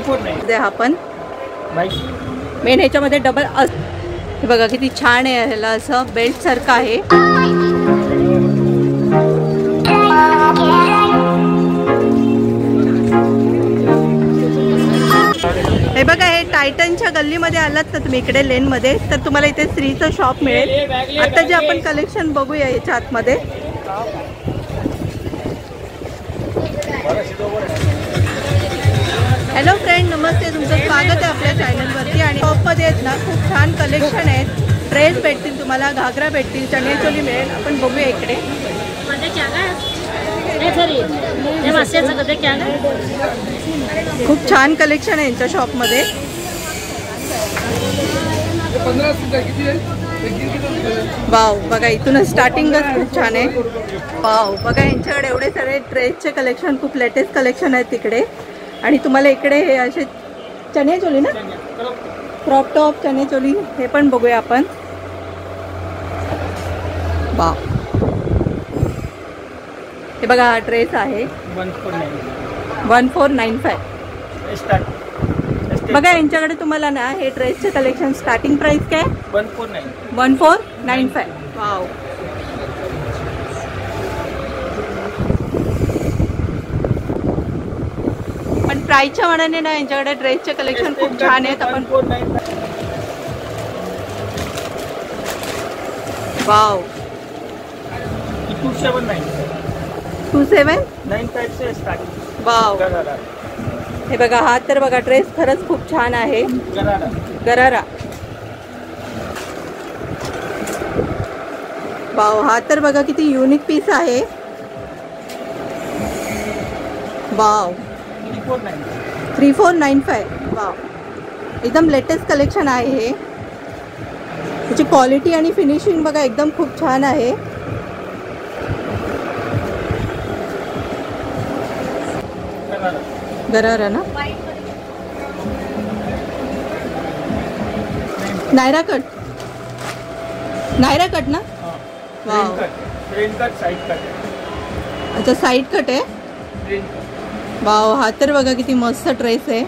349 हा पण मेन ह्याच्यामध्ये डबल हे बघा किती छान आहे, ह्याला असं बेल्ट सारखं आहे। हे बघा हे टायटनच्या गल्लीमध्ये आलात तर तुम्ही इकडे लेन मध्ये तर तुम्हाला इथे स्त्रीचं शॉप मिळेल। आता जे आपण कलेक्शन बघूया याच्या आतमध्ये। हॅलो फ्रेंड, नमस्ते, तुमचं स्वागत आहे आपल्या चॅनलवरती। आणि शॉपमध्ये आहेत ना खूप छान कलेक्शन आहेत, ड्रेस भेटतील तुम्हाला, घागरा भेटतील, चणियाचोली मिळेल। आपण बघूया इकडे खूप छान कलेक्शन आहे यांच्या शॉपमध्ये। वाव, बघा इथूनच स्टार्टिंगच खूप छान आहे। वाव, बघा यांच्याकडे एवढे सारे ड्रेसचे कलेक्शन, खूप लेटेस्ट कलेक्शन आहे तिकडे। आणि तुम्हाला इकडे हे असे चणियाचोली ना, क्रॉप टॉप चणियाचोली, हे पण बघूया आपण। वाव, हे बघा हा ड्रेस आहे 1495। बघा यांच्याकडे तुम्हाला ना हे ड्रेसचे कलेक्शन स्टार्टिंग प्राइस काय 1495। वाव, पण प्राइसच्या मानाने ना यांच्याकडे ड्रेसचे कलेक्शन खूप छान आहेत। आपण वाव 2795 से स्टार्टिंग। वाव, हे बघा हा तर बघा ड्रेस खरंच खूप छान आहे, गरारा। वाव, हा तर बघा किती युनिक पीस आहे। वाव 3495। वाव, एकदम लेटेस्ट कलेक्शन आहे हे। त्याची क्वालिटी आणि फिनिशिंग बघा एकदम खूप छान आहे। गरारा ना, नायरा कट, नायरा कट ना। वाव, अच्छा साइड कट आहे। वाव, हा तर बघा किती मस्त ड्रेस आहे,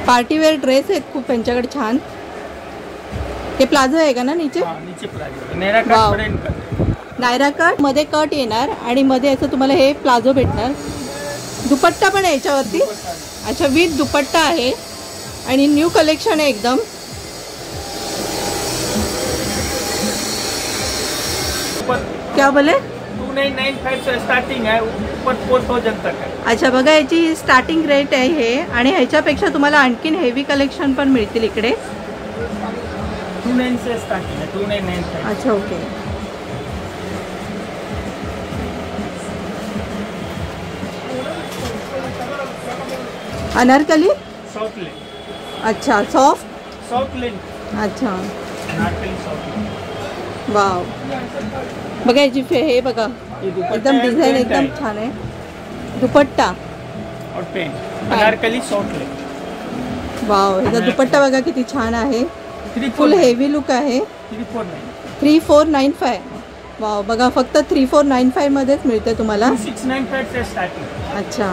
पार्टीवेअर ड्रेस आहेत खूप यांच्याकडे छान। हे प्लाझो आहे का ना नीचे? वाव, नायरा कट मध्ये कट येणार आणि मध्ये असं तुम्हाला हे प्लाझो भेटणार। दुपट्टा पण आहे याच्यावरती, अच्छा विथ दुपट्टा आहे आणि न्यू कलेक्शन आहे एकदम। क्या बोले 2995 से स्टार्टिंग है, ऊपर 4000 तक है। अच्छा, बघा याची स्टार्टिंग रेट आहे हे, आणि ह्याच्यापेक्षा तुम्हाला आणखीन हेवी कलेक्शन पण मिळतील इकडे। 29 से स्टार्टिंग है, 2995। अच्छा ओके। अनारकली सॉफ्ट लिंक, अच्छा सॉफ्ट लिंक, अच्छा अनारकली सॉफ्ट लिंक। वाव, बघा याची हे बघा एकदम डिझाइन एकदम छान आहे। दुपट्टा और pant anarkali soft link. Wow, याचा दुपट्टा बघा किती छान आहे, फुल हेवी लुक आहे। 3495। वाव, बघा फक्त 3495 मध्येच मिळते तुम्हाला। 2695 से स्टार्टिंग। अच्छा,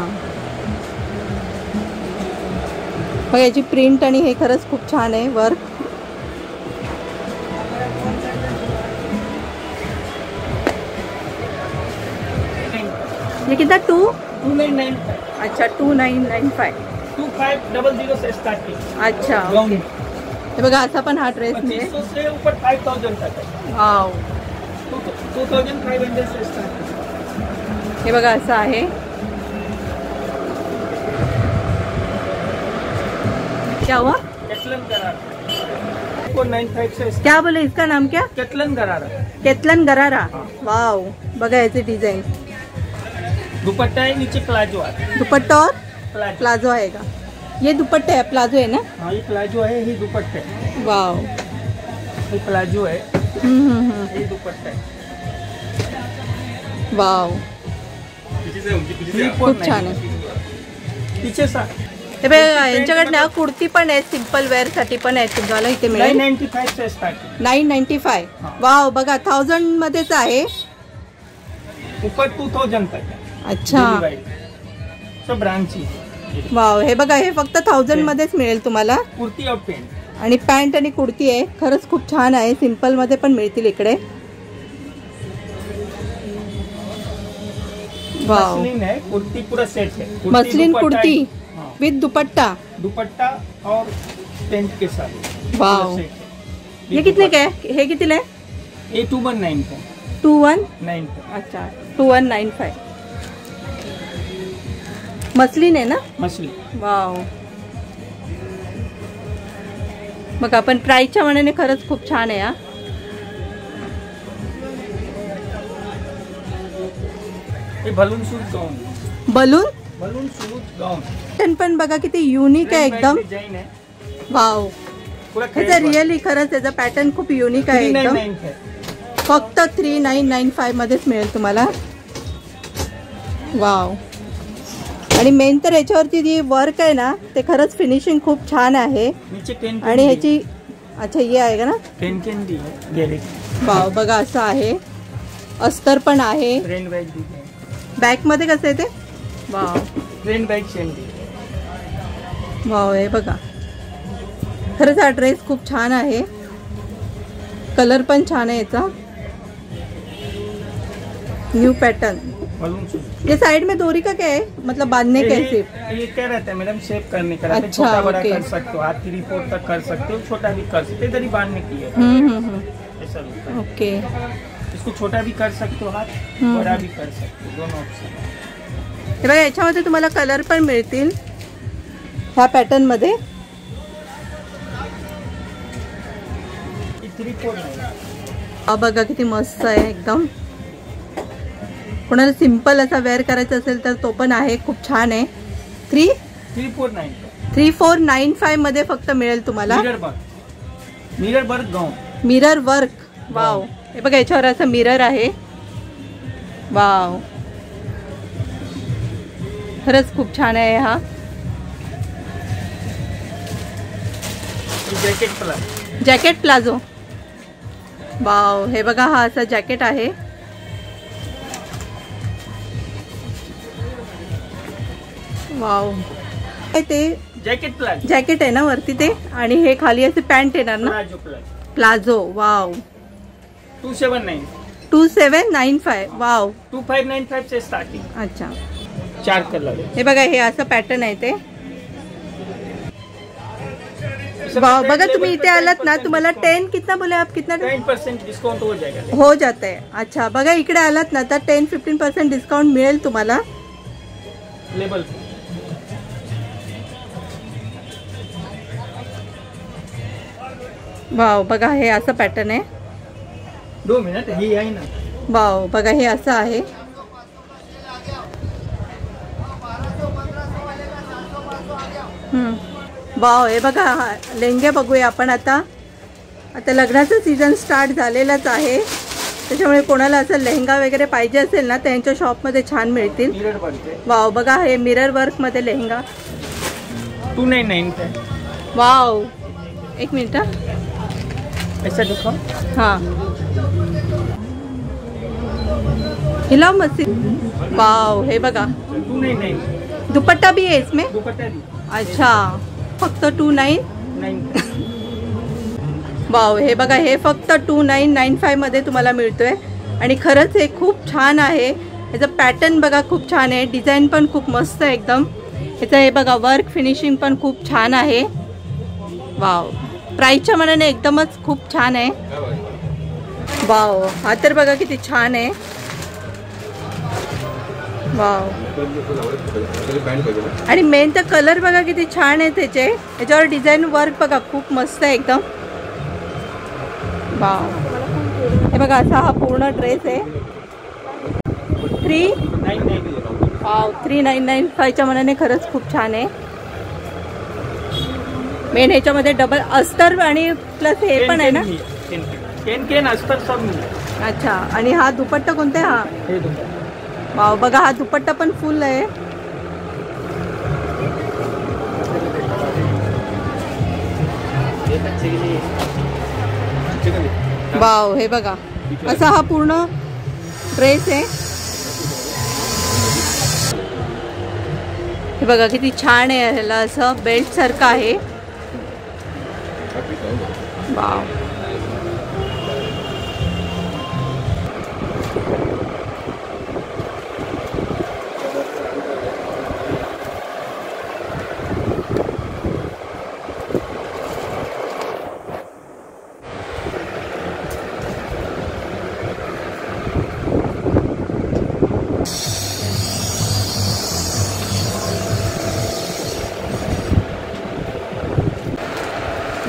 बघा याची प्रिंट आणि हे खरंच खूप छान आहे वर्क। ये कितना 2995। अच्छा 2995। 2500 से स्टार्टिंग। अच्छा ओके, हे बघा असा पण हा ड्रेस मिळेल। 2500 से ऊपर 5000 तक है। वाव, 2500 से स्टार्टिंग। हे बघा असं आहे। क्या हुआ? केतलन गरारा 495 से। क्या बोले इसका नाम क्या? केतलन गरारा। केतलन गरारा। वाव, बघा याचे डिझाइन। दुपट्टा है, नीचे प्लाजो है। दुपट्टा और प्लाजो आएगा। ये दुपट्टा है, प्लाजो है ना? हाँ, ये प्लाजो है, ये दुपट्टा है। वाव, ये प्लाजो है, ये दुपट्टा है। वाव, खूप छान आहे। पीछे सा हे बघा यांच्याकडे ना कुर्ती पण आहे, सिंपल वेअर साठी पण आहे तुम्हाला इथे मिळेल। 995 से स्टार्टिंग। 995। वाव, बघा 1000 मध्येच आहे, ऊपर 2000 तक है। अच्छा सब ब्रांची. वाव, हे बघा हे फक्त 1000 मध्येच मिळेल तुम्हाला. कुर्ती और पॅन्ट. आणि पॅन्ट आणि कुर्ती आहे. खरंच खूप छान आहे. सिंपल मध्ये पण मिळतील इकडे. वाव, मसलिन है, कुर्ती पूरा सेट है. मसलिन कुर्ती विद दुपट्टा. दुपट्टा और पेंट के साथ. वाव, ये कितने का है? हे कितीला आहे? ये 2195 का. 2195. अच्छा, 2195. मसलिन आहे ना? मसलिन. वाव, मग आपण प्राइसच्या मानाने खरंच खूप छान आहे. हा ये बलून सूट गाउन. बलून सूट गाउन पण बघा किती युनिक आहे एकदम. डिजाइन है. वाव, त्याचा रिअली खरंच त्याचा पॅटर्न खूप युनिक आहे एकदम. फक्त 3995 मध्येच मिळेल तुम्हाला. वाव, आणि मेन तर याच्यावरती जी वर्क आहे ना ते खरंच फिनिशिंग खूप छान आहे. आणि ह्याची अच्छा ये आहे का ना. वाव, बघा असं आहे. अस्तर पण आहे. बॅक मध्ये कसं आहे ते. वाव, वाव, हे बघा खरंच हा ड्रेस खूप छान आहे. कलर पण छान आहे याचा. New pattern. ये साइड में डोरी का क्या है, मतलब बांधने के सिर्फ ये क्या रहता है मैडम, शेप करने का. अच्छा, छोटा बड़ा कर सकते हो, हाथ की रिपोर्ट तक कर सकते हो, छोटा भी कर सकते हो. इधर ही बांधने की है. ऐसा होता है. ओके, इसको छोटा भी कर सकते हो, हाथ बड़ा भी कर सकते हो, दोनों ऑप्शन. हे बघा याच्यामध्ये तुम्हाला कलर पण मिळतील ह्या पॅटर्न मध्ये. बघा किती मस्त आहे एकदम. कोणाला सिंपल असा वेअर करायचा असेल तर तो पण आहे. खूप छान आहे. 3495 मध्ये फक्त मिळेल तुम्हाला. Mirror work gown. Mirror work. Wow, हे बघा याच्यावर असं मिरर आहे. वाव, खरंच खूप छान आहे हा. Jacket palazzo. वाव, हे बघा हा असा जॅकेट आहे. वाव, ते जॅकेट आहे ना वरती ते, आणि हे खाली असे पॅन्ट येणार ना. प्लाझो. वाव, 2795. वाव, 2595 से स्टार्टिंग. अच्छा, 4 कलर. हे बघा हे असं पॅटर्न आहे ते. वाव, बघा तुम्ही इथे आलात ना तुम्हाला 10 कितना बोले आप, कितना 10% डिस्काउंट हो जाएगा. हो जात आहे. अच्छा, बघा इकडे आलात ना तर 10-15% डिस्काउंट मिळेल तुम्हाला. लेबल. वाव, बघा हे असं पॅटर्न आहे. 2 मिनिट ही आहे ना. वाव, बघा हे असं आहे. वाव, हे बघा लेंगे बघूया आपण. आता लग्नाचं सीझन स्टार्ट झालेलाच आहे, त्याच्यामुळे कोणाला असं लेहंगा वगैरे पाहिजे असेल ना त्यांच्या शॉपमध्ये छान मिळतील. वाव, बघा हे मिरर वर्क मध्ये लेहंगा. 299. वाव, एक मिनिट. ऐसा दिखाओ. हाँ, हिलाओ मस्ती. वाव, हे बघा 299. दुपट्टा भी है इसमें. दुपट्टा भी. अच्छा, फक्त 299. वाव, हे बघा हे फक्त 2995 मध्ये तुम्हाला मिळतोय. आणि खरंच हे खूप छान आहे. ह्याचं पॅटर्न बघा खूप छान आहे. डिझाईन पण खूप मस्त आहे एकदम. ह्याचं हे बघा वर्क फिनिशिंग पण खूप छान आहे. वाव, प्राइसच्या मानाने एकदमच खूप छान आहे. वाव, हा तर बघा किती छान आहे. वाव, आणि मेन तर कलर बघा किती छान आहे त्याचे. याच्यावर डिझाईन वर्क बघा खूप मस्त आहे एकदम. वाव, हे बघा असा हा पूर्ण ड्रेस आहे. 3995च्या मनाने खरंच खूप छान आहे. मेन ह्याच्यामध्ये डबल अस्तर आणि प्लस हे पण आहे ना. केन अस्तर सब. अच्छा, आणि हा दुपट्टा कोणता आहे हा. वाव, बघा हा दुपट्टा पण फुल आहे. वाव, हे बघा असा हा पूर्ण ड्रेस आहे. हे बघा किती छान आहे, ह्याला असं बेल्ट सारखं आहे. वाव.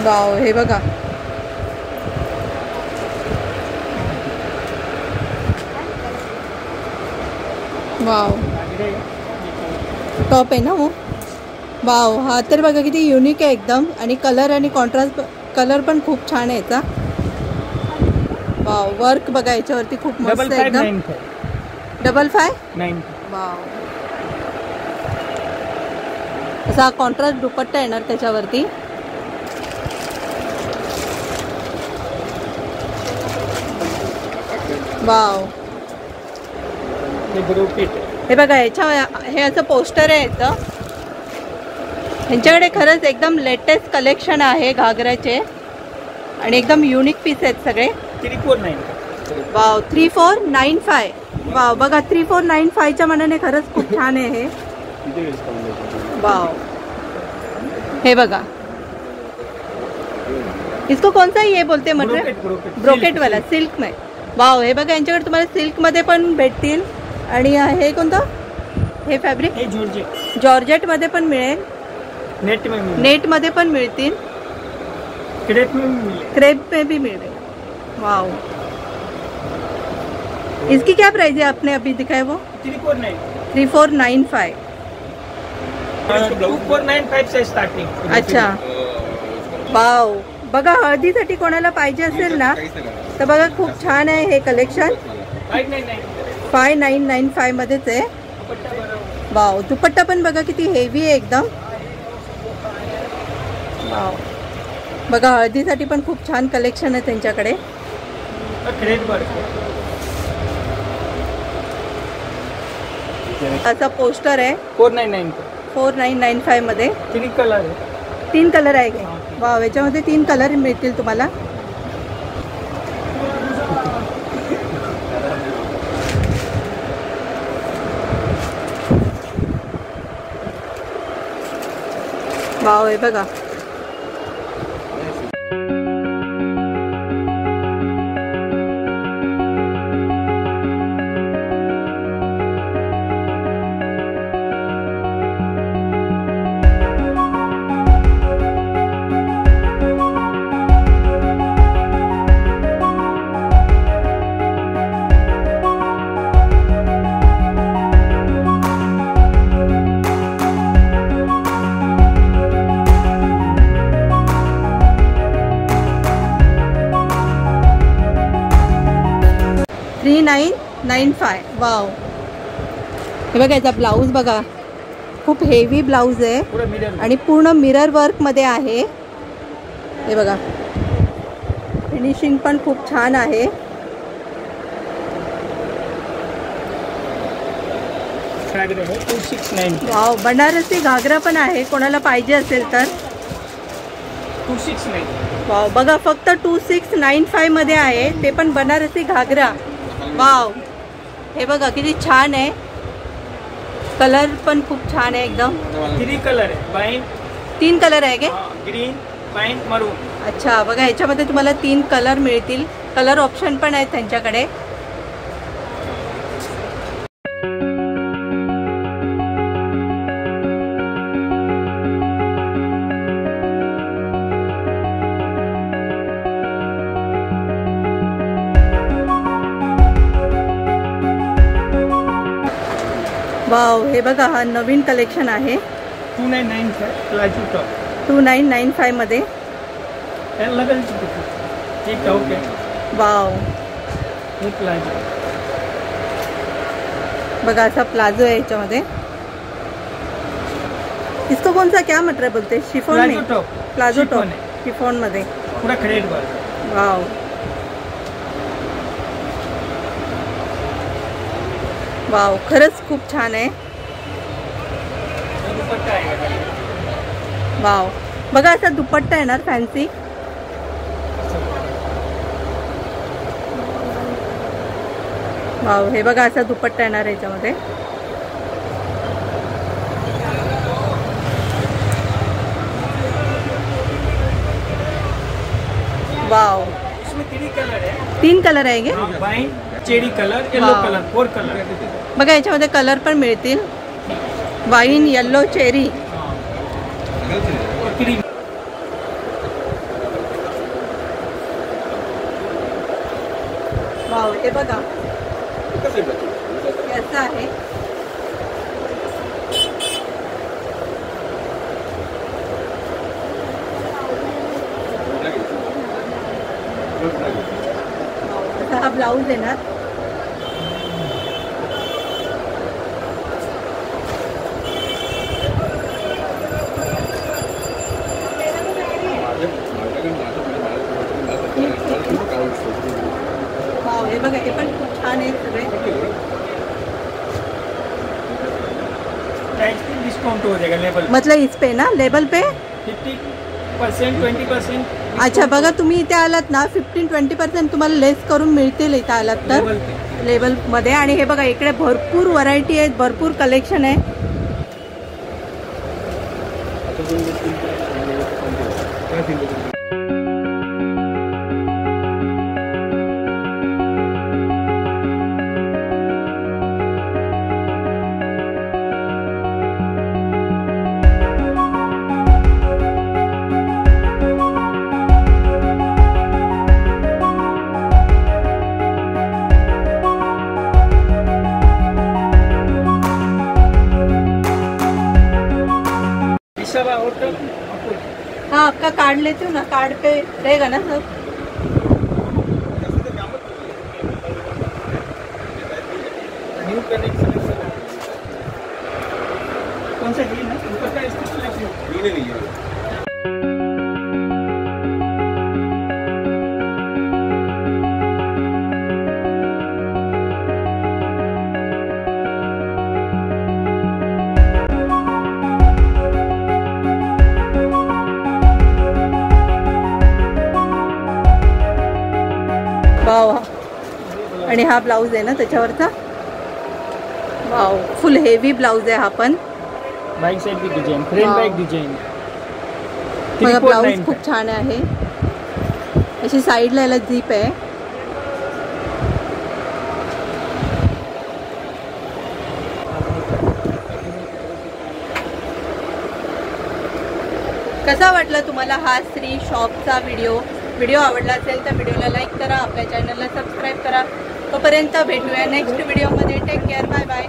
वाव, हे बघा वाव, टॉप आहे ना हो. वाव, हा तर बघा किती युनिक आहे एकदम, आणि कलर आणि कॉन्ट्रास्ट कलर पण खूप छान आहे याचा. वाव, वर्क बघा याच्यावरती खूप मस्त आहे एकदम. 5599. वाव, असा कॉन्ट्रास्ट दुपट्टा येणार त्याच्यावरती. वाव, हे बघा याच्या हे असं पोस्टर आहे याचं. ह्यांच्याकडे खरंच एकदम लेटेस्ट कलेक्शन आहे घागराचे, आणि एकदम युनिक पीस आहेत सगळे. 3495. वाव, 3495. वाव, बघा 3495च्या मनाने खरंच खूप छान आहे हे. वाव, हे बघा, इसको कौन सा ये बोलते मतलब ब्रोकेट वाला, सिल्क में. वाव, हे बघा यांच्याकडे तुम्हाला सिल्क मध्ये पण भेटतील, आणि हे कोणतं हे फॅब्रिक, जॉर्जेट मध्ये पण मिळेल, नेट मध्ये पण मिळतील, क्रेप में भी मिलेगा. वाव, इसकी क्या प्राइस है आपने अभी दिखाए वो? 3495. 2495 से स्टार्टिंग. अच्छा. वाव, बघा हळदीसाठी कोणाला पाहिजे असेल ना तर बघा खूप छान आहे हे कलेक्शन. 5995 मध्येच आहे. वाव, दुपट्टा पण बघा किती हेवी आहे एकदम. वाव, बघा हळदीसाठी पण खूप छान कलेक्शन आहे त्यांच्याकडे. असा पोस्टर आहे 4995 मध्ये. 3 कलर आहे का? वाव, याच्यामध्ये 3 कलर मिळतील तुम्हाला. वाव, हे बघा $3995. वाव, हे बघा याचा ब्लाऊज बघा खूप हेवी ब्लाऊज आहे, आणि पूर्ण मिरर वर्क मध्ये आहे. हे बघा फिनिशिंग पण खूप छान आहे. वाव, बनारसी घागरा पण आहे कोणाला पाहिजे असेल तर. 269. वाव, बघा फक्त 2695 मध्ये आहे, ते पण बनारसी घागरा. वाव, हे बघा किती छान आहे, कलर पण खूप छान आहे एकदम. 3 कलर आहे, 3 कलर आहे का? ग्रीन, वाईन, मरून. अच्छा, बघा ह्याच्यामध्ये तुम्हाला 3 कलर मिळतील. कलर ऑप्शन पण आहेत त्यांच्याकडे. वाव, हे बघा हा नवीन कलेक्शन आहे. 2995 मध्ये. वाव, बघा असा प्लाझो आहे याच्यामध्ये. इसको कौन सा क्या मटेरियल बोलते? शिफॉन में. प्लाझो टॉप शिफॉन मध्ये. वाव, वाव, खरंच खूप छान आहे. दुपट्टा आहे. वाव, बघा असा दुपट्टा येणार फॅन्सी. वाव, हे बघा असा दुपट्टा येणार याच्यामध्ये. वाव, इसमें 3 कलर है. 3 कलर आहे गे. Wine, cherry colour, yellow colour, 4 colour. बघा याच्यामध्ये कलर पण मिळतील. Wine, yellow, cherry. Cream. Wow, हे बघा असं आहे. हा ब्लाऊज येणार. वाव, हे बघा हे पण खूप छान आहे सगळे. डिस्काउंट हो जाएगा लेबल. मतलब इस पे ना लेबल पे 50%, 20%. अच्छा, बघा तुम्ही इथे आलात ना 15-20% तुम्हाला लेस करून मिळतील इथे आलात तर लेबल मध्ये. आणि हे बघा इकडे भरपूर व्हरायटी आहेत, भरपूर कलेक्शन आहे. हाँ, आपका कार्ड लेती हूँ ना, कार्ड पे रहेगा ना सब. New collection. कौन सा ग्रीन है? ऊपर का इसका सिलेक्शन ग्रीन नहीं है. वाव, आणि हा ब्लाऊज आहे ना त्याच्यावरचा. वाव, फुल हेवी ब्लाऊज आहे हा पण. बैक साइड की डिजाइन, फ्रंट बैक डिजाइन. बघा ब्लाऊज खूप छान आहे. अशी साईडला याला झीप आहे. कसा वाटला तुम्हाला हा श्री शॉपचा व्हिडिओ? व्हिडिओ आवडला असेल तर व्हिडिओला लाईक करा, आपल्या चॅनलला सबस्क्राईब करा. तोपर्यंत भेटूया नेक्स्ट व्हिडिओमध्ये. Take care, bye bye.